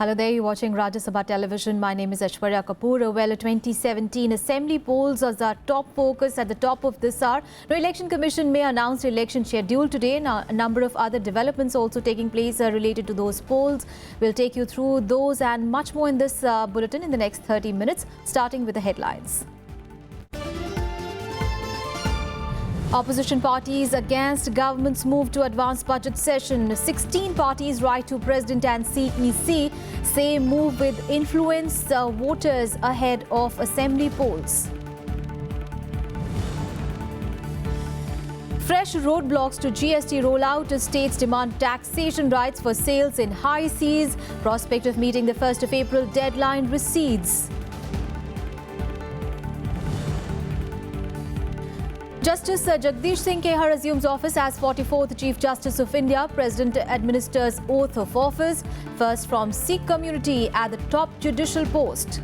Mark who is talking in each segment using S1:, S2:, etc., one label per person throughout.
S1: Hello there, you're watching Rajya Sabha Television. My name is Aishwarya Kapoor. Well, 2017 Assembly polls are our top focus at the top of this hour. The Election Commission may announce the election schedule today. Now, a number of other developments also taking place related to those polls. We'll take you through those and much more in this bulletin in the next 30 minutes, starting with the headlines. Opposition parties against government's move to advance budget session. 16 parties write to President and CEC, say move with influence voters ahead of assembly polls. Fresh roadblocks to GST rollout as states demand taxation rights for sales in high seas. Prospect of meeting the 1st of April deadline recedes. Justice Jagdish Singh assumes office as 44th Chief Justice of India. President administers oath of office, first from Sikh community at the top judicial post.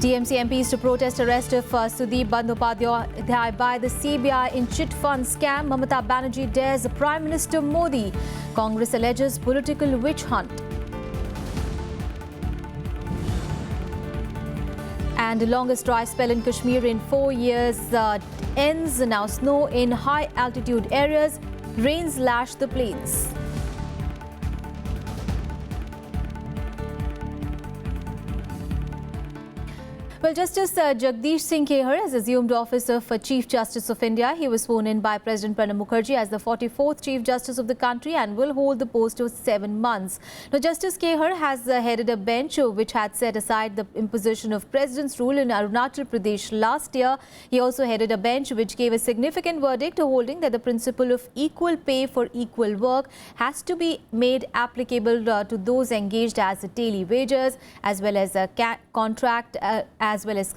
S1: TMC MPs to protest arrest of Sudip Bandyopadhyay by the CBI in chit fund scam. Mamata Banerjee dares Prime Minister Modi. Congress alleges political witch hunt. And the longest dry spell in Kashmir in 4 years ends. Now snow in high altitude areas. Rains lash the plains. Well, Justice Jagdish Singh has assumed office of Chief Justice of India. He was sworn in by President Pranab Mukherjee as the 44th Chief Justice of the country and will hold the post for 7 months. Now, Justice Kehar has headed a bench which had set aside the imposition of President's rule in Arunachal Pradesh last year. He also headed a bench which gave a significant verdict holding that the principle of equal pay for equal work has to be made applicable to those engaged as daily wagers as well as contract as well as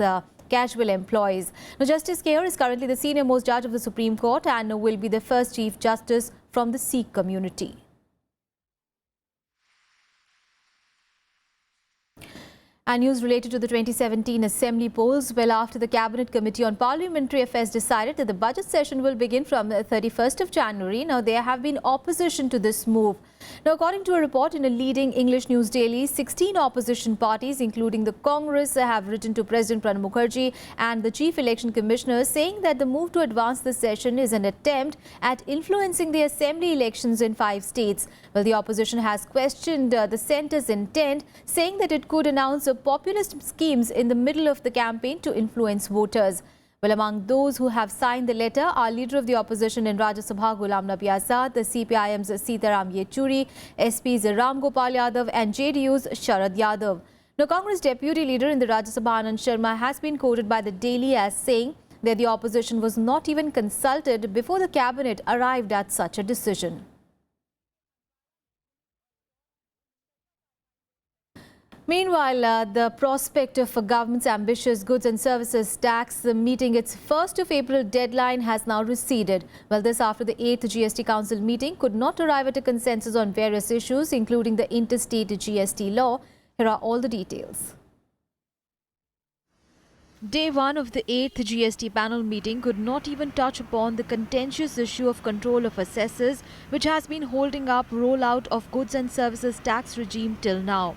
S1: casual employees. Now, Justice Kehar is currently the senior most judge of the Supreme Court and will be the first Chief Justice from the Sikh community. And news related to the 2017 Assembly polls. Well, after the Cabinet Committee on Parliamentary Affairs decided that the budget session will begin from the 31st of January, now there have been opposition to this move. Now, according to a report in a leading English news daily, 16 opposition parties, including the Congress, have written to President Pranab Mukherjee and the Chief Election Commissioner saying that the move to advance the session is an attempt at influencing the Assembly elections in 5 states. Well, the opposition has questioned the centre's intent, saying that it could announce populist schemes in the middle of the campaign to influence voters. Well, among those who have signed the letter are Leader of the Opposition in Rajya Sabha Ghulam Nabi Azad, the CPIM's Sitaram Yechuri, SP's Ram Gopal Yadav and JDU's Sharad Yadav. Now, Congress Deputy Leader in the Rajya Sabha Anand Sharma has been quoted by the Daily as saying that the opposition was not even consulted before the cabinet arrived at such a decision. Meanwhile, the prospect of government's ambitious goods and services tax meeting its 1st of April deadline has now receded. Well, this after the 8th GST Council meeting could not arrive at a consensus on various issues, including the interstate GST law. Here are all the details. Day 1 of the 8th GST panel meeting could not even touch upon the contentious issue of control of assessors, which has been holding up rollout of goods and services tax regime till now.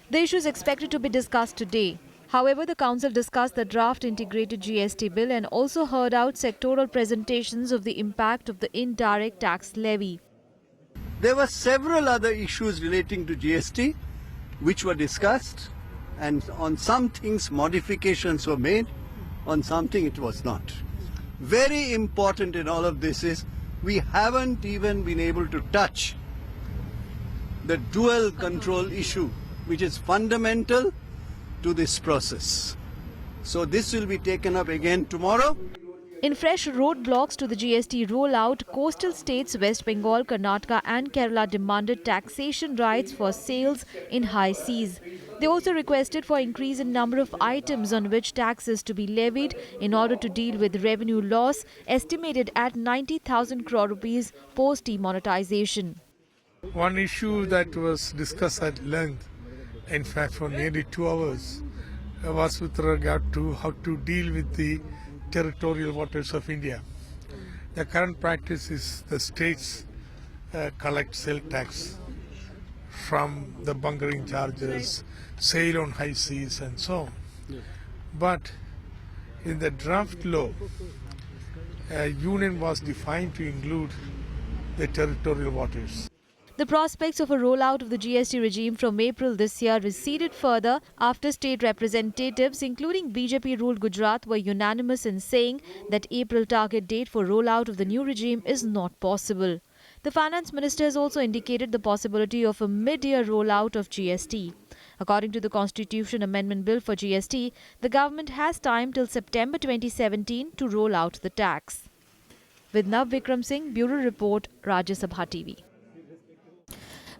S1: The issue is expected to be discussed today. However, the Council discussed the draft integrated GST bill and also heard out sectoral presentations of the impact of the indirect tax levy.
S2: There were several other issues relating to GST which were discussed, and on some things modifications were made, on something it was not. Very important in all of this is we haven't even been able to touch the dual control issue, which is fundamental to this process. So this will be taken up again tomorrow.
S1: In fresh roadblocks to the GST rollout, coastal states West Bengal, Karnataka and Kerala demanded taxation rights for sales in high seas. They also requested for increase in number of items on which tax is to be levied in order to deal with revenue loss estimated at 90,000 crore rupees post demonetization.
S3: One issue that was discussed at length, in fact for nearly 2 hours, was with regard to how to deal with the territorial waters of India. The current practice is the states collect sale tax from the bunkering charges, sail on high seas and so on. But in the draft law, union was defined to include the territorial waters.
S1: The prospects of a rollout of the GST regime from April this year receded further after state representatives, including BJP-ruled Gujarat, were unanimous in saying that April target date for rollout of the new regime is not possible. The finance minister has also indicated the possibility of a mid-year rollout of GST. According to the Constitution Amendment Bill for GST, the government has time till September 2017 to roll out the tax. With Nav Vikram Singh, Bureau Report, Rajya Sabha TV.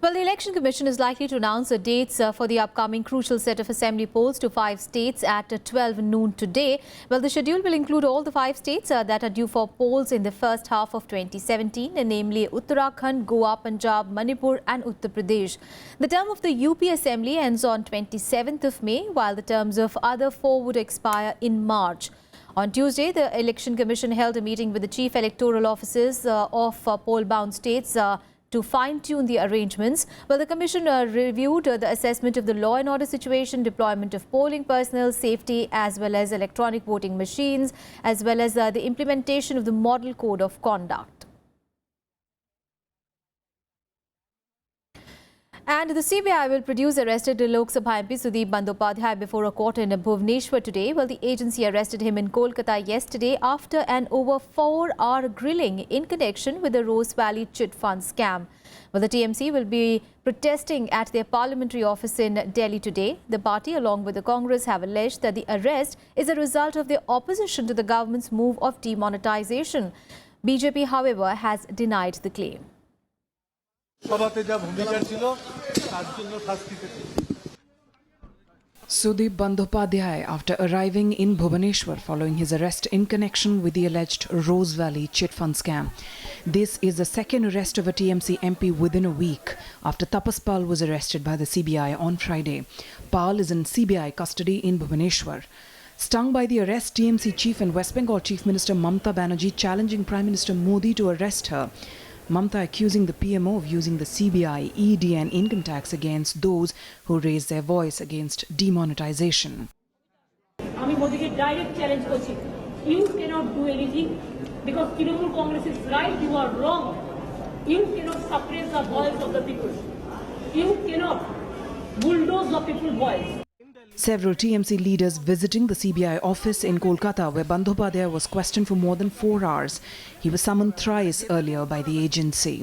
S1: Well, the Election Commission is likely to announce the dates for the upcoming crucial set of assembly polls to 5 states at 12 noon today. Well, the schedule will include all the 5 states that are due for polls in the first half of 2017, namely Uttarakhand, Goa, Punjab, Manipur and Uttar Pradesh. The term of the UP Assembly ends on 27th of May, while the terms of other 4 would expire in March. On Tuesday, the Election Commission held a meeting with the chief electoral officers of poll-bound states to fine-tune the arrangements. Well, the Commission reviewed the assessment of the law and order situation, deployment of polling personnel, safety, as well as electronic voting machines, as well as the implementation of the Model Code of Conduct. And the CBI will produce arrested Lok Sabha MP Sudip Bandyopadhyay before a court in Bhubaneswar today. Well, the agency arrested him in Kolkata yesterday after an over 4-hour grilling in connection with the Rose Valley chit fund scam. Well, the TMC will be protesting at their parliamentary office in Delhi today. The party, along with the Congress, have alleged that the arrest is a result of their opposition to the government's move of demonetization. BJP, however, has denied the claim.
S4: Sudip Bandyopadhyay, after arriving in Bhubaneswar following his arrest in connection with the alleged Rose Valley chit fund scam. This is the second arrest of a TMC MP within a week after Tapas Pal was arrested by the CBI on Friday. Pal is in CBI custody in Bhubaneswar. Stung by the arrest, TMC chief and West Bengal Chief Minister Mamata Banerjee challenging Prime Minister Modi to arrest her. Mamata accusing the PMO of using the CBI, ED and income tax against those who raise their voice against demonetization.
S5: আমি মোদিকে direct challenge করছি you cannot do anything because Trinamool Congress is right, you are wrong. You cannot suppress the voice of the people. You cannot bulldoze the people's voice.
S4: Several TMC leaders visiting the CBI office in Kolkata, where Bandyopadhyay was questioned for more than 4 hours. He was summoned thrice earlier by the agency.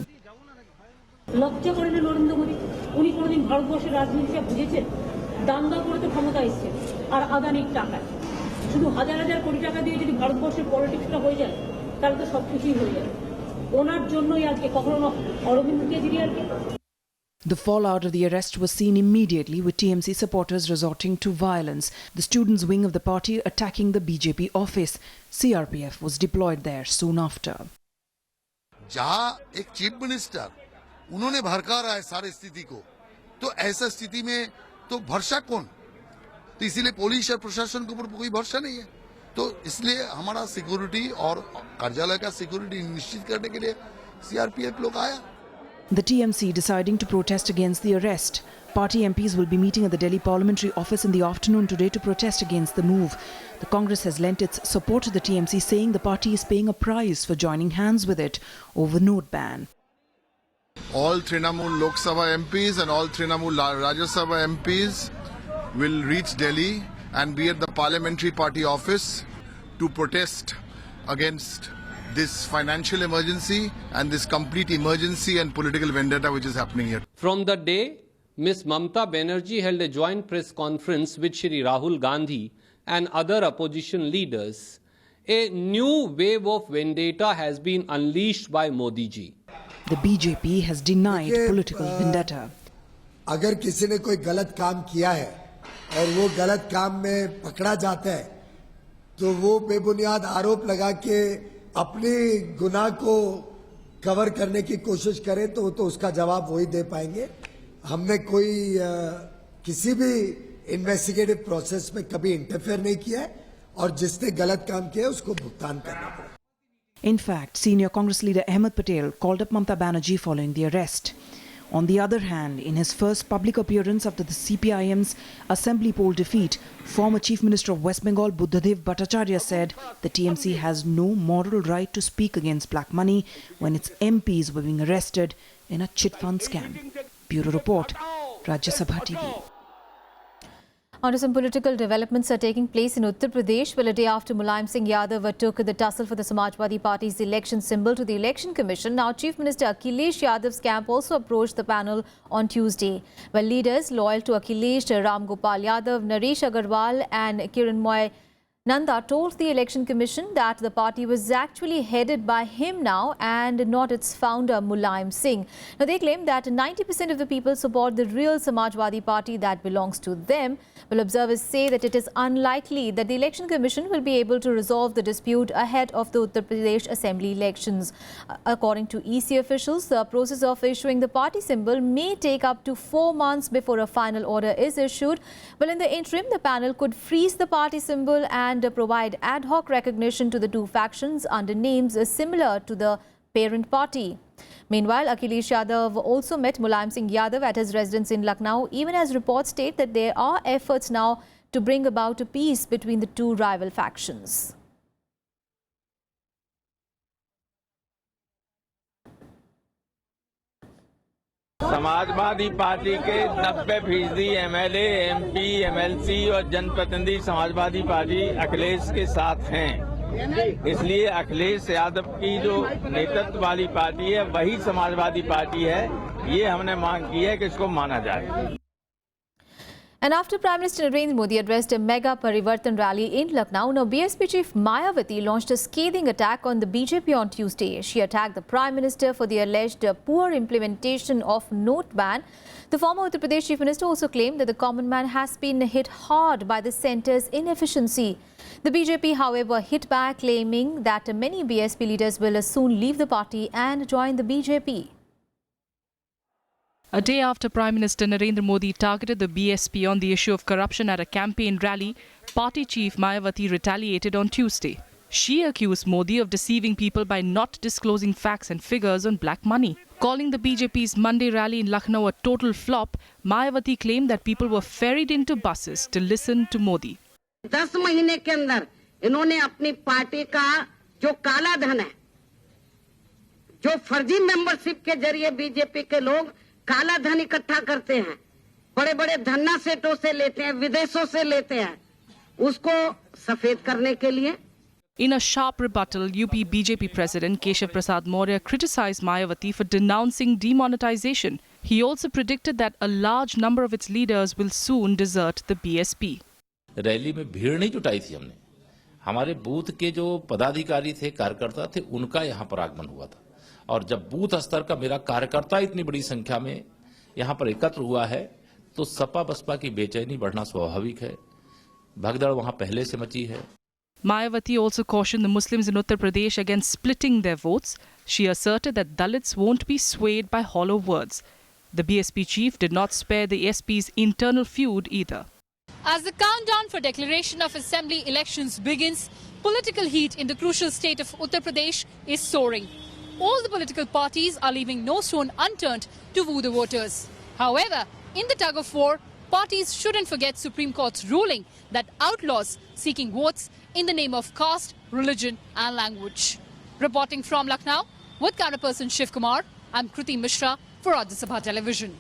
S5: লজ্জা করেন নরেন্দ্র মোদি, উনি কোনোদিন ভারতবর্ষের রাজনীতিটা বুঝেছেন? দাঙ্গা করে তো ক্ষমতা এসেছে আর আদানির টাকা, শুধু হাজার হাজার কোটি টাকা দিয়ে যদি ভারতবর্ষের পলিটিক্সটা হয়ে যায় তাহলে তো সবকিছুই হয়ে যায়। ওনার জন্যই আজকে কখনো Aurobindo কেজরিওয়ালকে।
S4: The fallout of the arrest was seen immediately, with TMC supporters resorting to violence. The students' wing of the party attacking the BJP office. CRPF was deployed there soon after.
S6: जहां एक चीफ मिनिस्टर उन्होंने भड़का रहा है सारी स्थिति को, तो ऐसा स्थिति में तो भरोसा कौन? तो इसीलिए पुलिस और प्रशासन के ऊपर कोई भरोसा नहीं है। तो इसलिए हमारा सिक्योरिटी और कार्यालय का सिक्योरिटी निश्चित करने के लिए सीआरपीएफ लोग आया।
S4: The TMC deciding to protest against the arrest. Party MPs will be meeting at the Delhi Parliamentary Office in the afternoon today to protest against the move. The Congress has lent its support to the TMC, saying the party is paying a price for joining hands with it over note ban.
S6: All Trinamool Lok Sabha MPs and all Trinamool Rajya Sabha MPs will reach Delhi and be at the Parliamentary Party office to protest against this financial emergency and this complete emergency and political vendetta which is happening here.
S7: From the day Ms. Mamata Banerjee held a joint press conference with Shri Rahul Gandhi and other opposition leaders, a new wave of vendetta has been unleashed by Modi ji.
S4: The BJP has denied political vendetta.
S8: अगर किसी ने कोई गलत काम किया है और वो गलत काम में पकड़ा जाता है तो वो बेबुनियाद आरोप लगा के अपनी गुनाह को कवर करने की कोशिश करे तो उसका जवाब वही दे पाएंगे। हमने कोई किसी भी इन्वेस्टिगेटिव प्रोसेस में कभी इंटरफेयर नहीं किया है और जिसने गलत काम किया है उसको भुगतान करना पड़ेगा।
S4: In fact, senior Congress leader Ahmed Patel called up Mamata Banerjee following the arrest. On the other hand, in his first public appearance after the CPIM's assembly poll defeat, former Chief Minister of West Bengal Sudip Bandyopadhyay said the TMC has no moral right to speak against black money when its MPs were being arrested in a chit fund scam. Bureau Report, Rajya Sabha TV.
S1: On to some political developments are taking place in Uttar Pradesh. Well, a day after Mulayam Singh Yadav took the tussle for the Samajwadi Party's election symbol to the Election Commission, now Chief Minister Akhilesh Yadav's camp also approached the panel on Tuesday. Well, leaders loyal to Akhilesh, Ram Gopal Yadav, Naresh Agarwal and Kiranmoy Nanda told the Election Commission that the party was actually headed by him now and not its founder Mulayam Singh. Now they claim that 90% of the people support the real Samajwadi Party that belongs to them. Well, observers say that it is unlikely that the Election Commission will be able to resolve the dispute ahead of the Uttar Pradesh Assembly elections. According to EC officials, the process of issuing the party symbol may take up to 4 months before a final order is issued. Well, in the interim, the panel could freeze the party symbol and provide ad hoc recognition to the two factions under names similar to the parent party. Meanwhile, Akhilesh Yadav also met Mulayam Singh Yadav at his residence in Lucknow, even as reports state that there are efforts now to bring about a peace between the two rival factions.
S9: Samajwadi party के 90% MLA, MP, MLC और जनप्रतिनिधि Samajwadi party Akhilesh के साथ हैं। इसलिए अखिलेश यादव की जो नेतृत्व वाली पार्टी है वही समाजवादी पार्टी है। ये हमने मांग की है कि इसको माना जाए।
S1: And after Prime Minister Narendra Modi addressed a mega Parivartan rally in Lucknow, now BSP chief Mayawati launched a scathing attack on the BJP on Tuesday. She attacked the Prime Minister for the alleged poor implementation of note ban. The former Uttar Pradesh Chief Minister also claimed that the common man has been hit hard by the centre's inefficiency. The BJP, however, hit back, claiming that many BSP leaders will soon leave the party and join the BJP.
S10: A day after Prime Minister Narendra Modi targeted the BSP on the issue of corruption at a campaign rally, party chief Mayawati retaliated on Tuesday. She accused Modi of deceiving people by not disclosing facts and figures on black money. Calling the BJP's Monday rally in Lucknow a total flop, Mayawati claimed that people were ferried into buses to listen to Modi.
S11: 10 महीने के अंदर इन्होंने अपनी party का जो काला धन है, जो फर्जी मेंबरशिप के जरिए बीजेपी के लोग काला धन इकट्ठा करते हैं, बड़े बड़े धन्ना सेठों से लेते हैं, विदेशों से लेते हैं, उसको सफेद करने के लिए।
S10: In a sharp rebuttal, UP BJP President Keshav Prasad Maurya criticized Mayawati for denouncing demonetization. He also predicted that a large number of its leaders will soon desert the BSP.
S12: Rally में भीड़ नहीं जुटाई थी हमने, हमारे booth के जो पदाधिकारी थे, कार्यकर्ता थे, उनका यहाँ पर आगमन हुआ था। और जब बूथ स्तर का मेरा कार्यकर्ता इतनी बड़ी संख्या में यहाँ पर एकत्र हुआ है, तो सपा बसपा की बेचैनी बढ़ना स्वाभाविक है। भगदड़ वहाँ पहले से मची है।
S10: Mayawati also cautioned the Muslims in Uttar Pradesh against splitting their votes. She asserted that Dalits won't be swayed by hollow words. The BSP chief did not spare the SP's internal feud either.
S13: As the countdown for declaration of assembly elections begins, political heat in the crucial state of Uttar Pradesh is soaring. All the political parties are leaving no stone unturned to woo the voters. However, in the tug of war, parties shouldn't forget Supreme Court's ruling that outlaws seeking votes in the name of caste, religion and language. Reporting from Lucknow, with camera person Shiv Kumar, I'm Kruti Mishra for Rajya Sabha Television.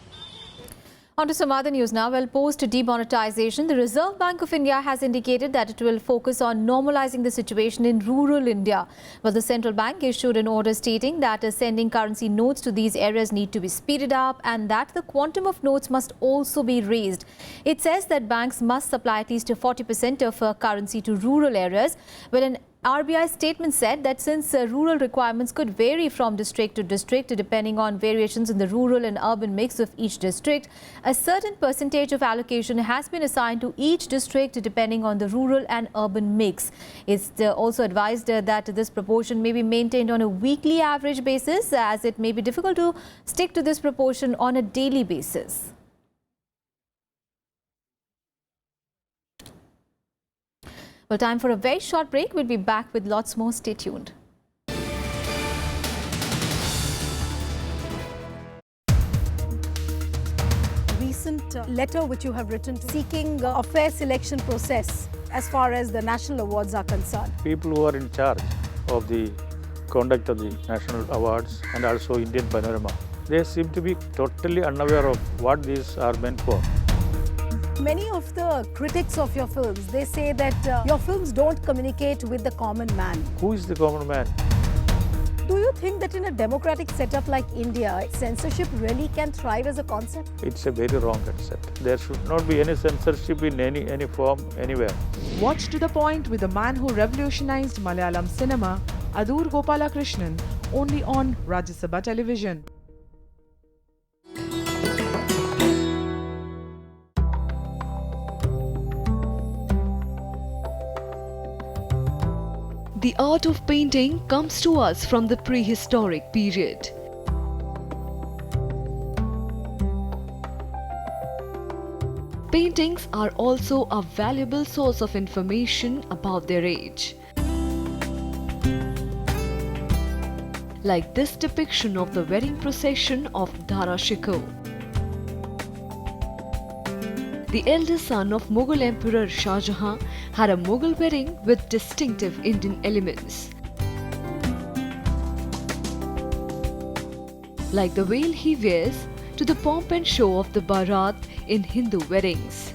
S1: On to some other news now. Well, post demonetization, the Reserve Bank of India has indicated that it will focus on normalizing the situation in rural India. Well, the central bank issued an order stating that sending currency notes to these areas need to be speeded up and that the quantum of notes must also be raised. It says that banks must supply at least 40% of currency to rural areas. Well, an RBI statement said that since rural requirements could vary from district to district depending on variations in the rural and urban mix of each district, a certain percentage of allocation has been assigned to each district depending on the rural and urban mix. It's also advised that this proportion may be maintained on a weekly average basis, as it may be difficult to stick to this proportion on a daily basis. Well, time for a very short break. We'll be back with lots more. Stay tuned.
S14: recent letter which you have written seeking a fair selection process as far as the national awards are concerned.
S15: People who are in charge of the conduct of the national awards and also Indian panorama, they seem to be totally unaware of what these are meant for.
S14: Many of the critics of your films, they say that your films don't communicate with the common man.
S15: Who is the common man?
S14: Do you think that in a democratic setup like India, censorship really can thrive as a concept?
S15: It's a very wrong concept. There should not be any censorship in any form, anywhere.
S4: Watch to the point with the man who revolutionized Malayalam cinema, Adur Gopalakrishnan, only on Rajya Sabha television.
S16: The art of painting comes to us from the prehistoric period. Paintings are also a valuable source of information about their age. Like this depiction of the wedding procession of Dara Shikoh. The eldest son of Mughal Emperor Shah Jahan had a Mughal wedding with distinctive Indian elements. Like the veil he wears to the pomp and show of the Bharat in Hindu weddings.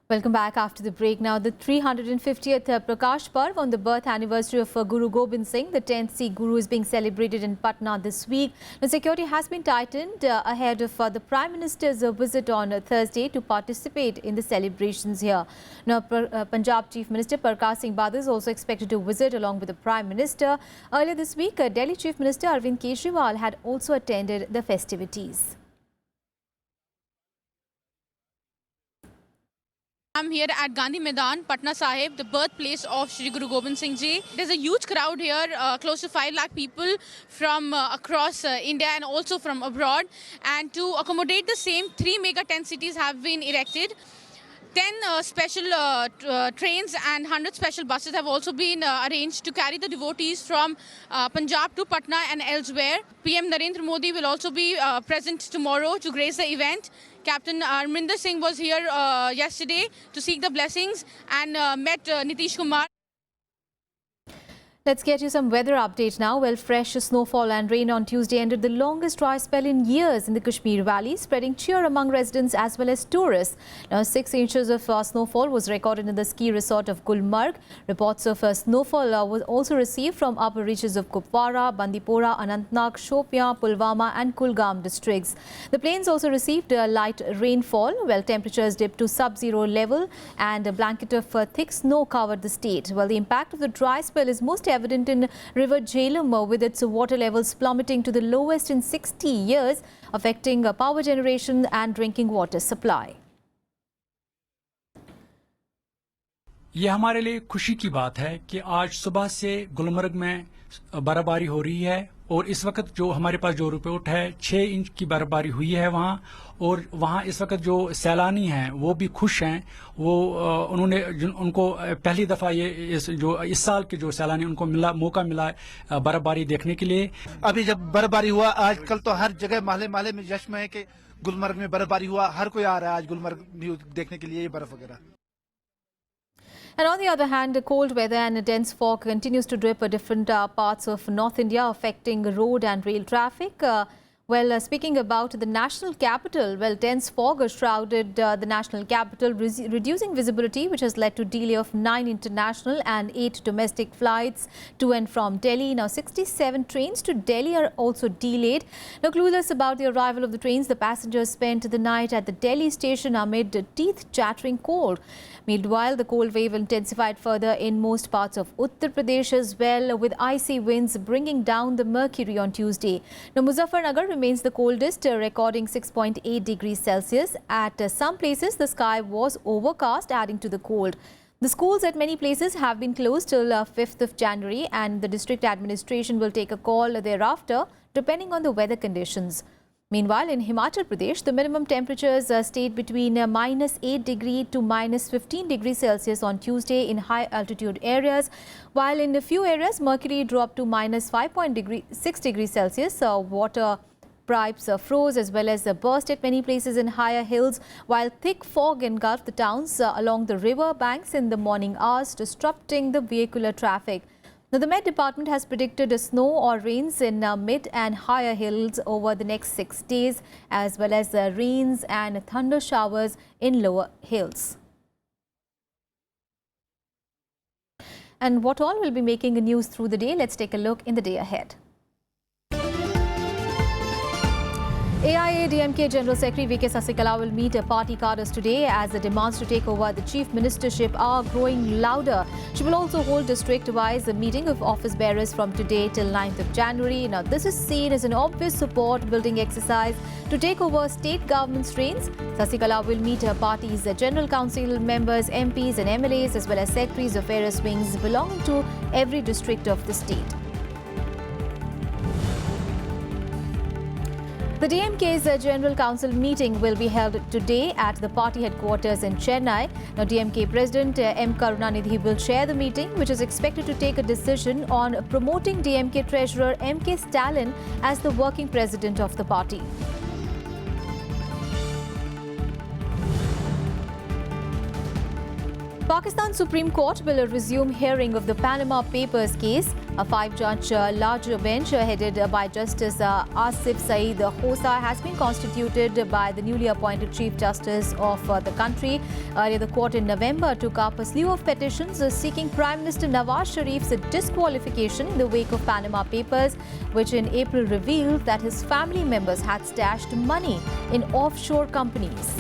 S1: Welcome back after the break. Now, the 350th Prakash Parv on the birth anniversary of Guru Gobind Singh, the 10th Sikh Guru, is being celebrated in Patna this week. The security has been tightened ahead of the Prime Minister's visit on Thursday to participate in the celebrations here. Now, Punjab Chief Minister Parkash Singh Badal is also expected to visit along with the Prime Minister. Earlier this week, Delhi Chief Minister Arvind Kejriwal had also attended the festivities.
S17: I'm here at Gandhi Maidan, Patna Sahib, the birthplace of Shri Guru Gobind Singh Ji. There's a huge crowd here, close to 5 lakh people from across India and also from abroad. And to accommodate the same, 3 mega tent cities have been erected. 10 special trains and 100 special buses have also been arranged to carry the devotees from Punjab to Patna and elsewhere. PM Narendra Modi will also be present tomorrow to grace the event. Captain Amrinder Singh was here yesterday to seek the blessings and met Nitish Kumar.
S1: Let's get you some weather update now. Well, fresh snowfall and rain on Tuesday ended the longest dry spell in years in the Kashmir Valley, spreading cheer among residents as well as tourists. Now, 6 inches of snowfall was recorded in the ski resort of Gulmarg. Reports of snowfall was also received from upper reaches of Kupwara, Bandipora, Anantnag, Shopian, Pulwama and Kulgam districts. The plains also received light rainfall, while temperatures dipped to sub-zero level and a blanket of thick snow covered the state. Well, the impact of the dry spell is most evident in River Jhelum, with its water levels plummeting to the lowest in 60 years, affecting power generation and drinking water supply.
S18: ये हमारे लिए खुशी की बात है कि आज सुबह से गुलमर्ग में बर्फबारी हो रही है और इस वक्त जो हमारे पास जो रिपोर्ट है 6 इंच की बर्फबारी हुई है वहाँ, और वहाँ इस वक्त जो सैलानी हैं वो भी खुश हैं। वो उनको पहली दफा ये इस साल के जो सैलानी उनको मौका मिला बर्फबारी देखने के लिए।
S19: अभी जब बर्फबारी हुआ आजकल तो हर जगह महल्ले महल्ले में जश्न है कि गुलमर्ग में बर्फबारी हुआ, हर कोई आ रहा है आज गुलमर्ग देखने के लिए ये बर्फ वगैरह।
S1: And on the other hand, cold weather and dense fog continues to drip different parts of North India, affecting road and rail traffic. Speaking about the national capital, dense fog shrouded the national capital, reducing visibility, which has led to delay of 9 international and 8 domestic flights to and from Delhi. Now, 67 trains to Delhi are also delayed. Now, clueless about the arrival of the trains, the passengers spent the night at the Delhi station amid teeth-chattering cold. Meanwhile, the cold wave intensified further in most parts of Uttar Pradesh as well, with icy winds bringing down the mercury on Tuesday. Now, Muzaffarnagar remains the coldest, recording 6.8 degrees Celsius. At some places, the sky was overcast, adding to the cold. The schools at many places have been closed till 5th of January, and the district administration will take a call thereafter, depending on the weather conditions. Meanwhile, in Himachal Pradesh, the minimum temperatures stayed between -8 degree to -15 degrees Celsius on Tuesday in high altitude areas, while in a few areas mercury dropped to -5.6 degrees Celsius. Water pipes froze as well as burst at many places in higher hills, while thick fog engulfed the towns along the river banks in the morning hours, disrupting the vehicular traffic. Now, the Met Department has predicted snow or rains in mid and higher hills over the next 6 days, as well as rains and thunder showers in lower hills. And what all will be making news through the day? Let's take a look in the day ahead. AIADMK General Secretary V.K. Sasikala will meet party cadres today as the demands to take over the chief ministership are growing louder. She will also hold district-wise a meeting of office bearers from today till 9th of January. Now, this is seen as an obvious support-building exercise to take over state government's reins. Sasikala will meet her party's general council members, MPs and MLAs as well as secretaries of various wings belonging to every district of the state. The DMK's General Council meeting will be held today at the party headquarters in Chennai. Now, DMK President M. Karunanidhi will chair the meeting, which is expected to take a decision on promoting DMK Treasurer M.K. Stalin as the working president of the party. Pakistan Supreme Court will resume hearing of the Panama Papers case. A 5-judge larger bench headed by Justice Asif Saeed Khosa has been constituted by the newly appointed Chief Justice of the country. Earlier, the court in November took up a slew of petitions seeking Prime Minister Nawaz Sharif's disqualification in the wake of Panama Papers, which in April revealed that his family members had stashed money in offshore companies.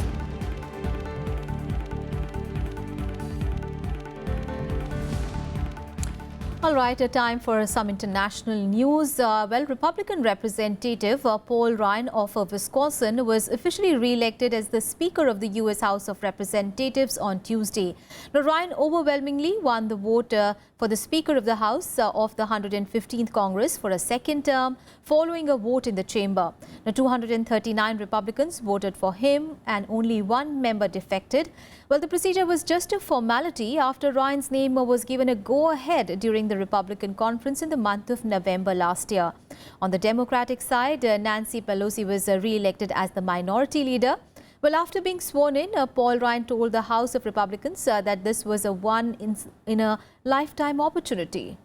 S1: All right, time for some international news. Republican Representative Paul Ryan of Wisconsin was officially re-elected as the Speaker of the U.S. House of Representatives on Tuesday. Now, Ryan overwhelmingly won the vote for the Speaker of the House of the 115th Congress for a second term, following a vote in the chamber. Now, 239 Republicans voted for him and only one member defected. Well, the procedure was just a formality after Ryan's name was given a go-ahead during the Republican conference in the month of November last year. On the Democratic side, Nancy Pelosi was re-elected as the minority leader. Well, after being sworn in, Paul Ryan told the House of Republicans that this was a one-in-a-lifetime opportunity.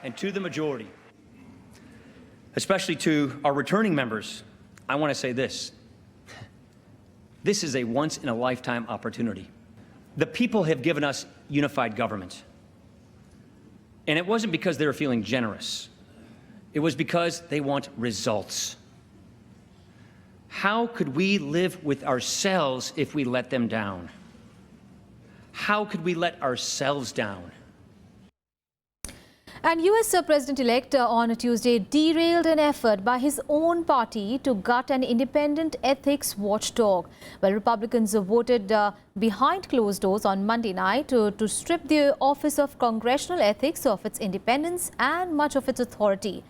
S20: And to the majority, especially to our returning members, I want to say this. This is a once-in-a-lifetime opportunity. The people have given us unified government. And it wasn't because they were feeling generous. It was because they want results. How could we live with ourselves if we let them down? How could we let ourselves down?
S1: And US President-elect on Tuesday derailed an effort by his own party to gut an independent ethics watchdog. Well, Republicans voted behind closed doors on Monday night to strip the Office of Congressional Ethics of its independence and much of its authority.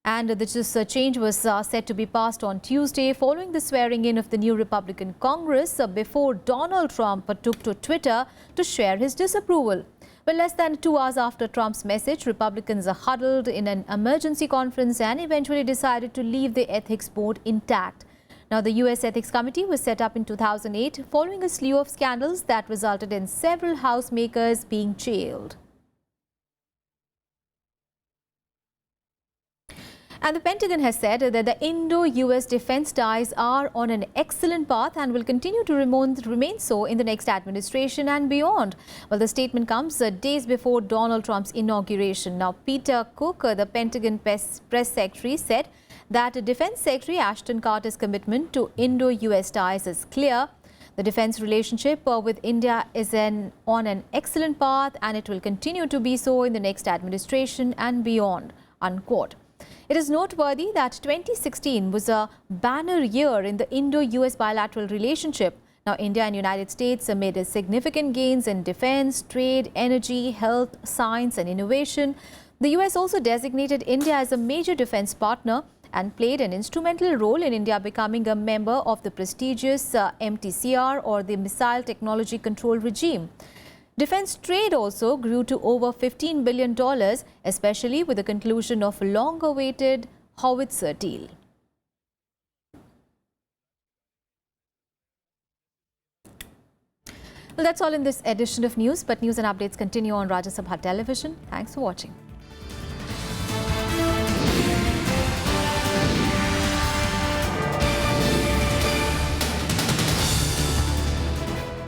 S1: And this change was set to be passed on Tuesday following the swearing-in of the new Republican Congress before Donald Trump took to Twitter to share his disapproval. Well, less than 2 hours after Trump's message, Republicans huddled in an emergency conference and eventually decided to leave the ethics board intact. Now, the U.S. Ethics Committee was set up in 2008 following a slew of scandals that resulted in several house makers being jailed. And the Pentagon has said that the Indo-US defense ties are on an excellent path and will continue to remain so in the next administration and beyond. Well, the statement comes days before Donald Trump's inauguration. Now, Peter Cook, the Pentagon press secretary, said that Defense Secretary Ashton Carter's commitment to Indo-US ties is clear. The defense relationship with India is on an excellent path and it will continue to be so in the next administration and beyond, unquote. It is noteworthy that 2016 was a banner year in the Indo-US bilateral relationship. Now, India and United States made significant gains in defense, trade, energy, health, science and innovation. The US also designated India as a major defense partner and played an instrumental role in India becoming a member of the prestigious MTCR, or the Missile Technology Control Regime. Defense trade also grew to over $15 billion, especially with the conclusion of a long-awaited howitzer deal. Well, that's all in this edition of news, but news and updates continue on Rajya Sabha Television. Thanks for watching.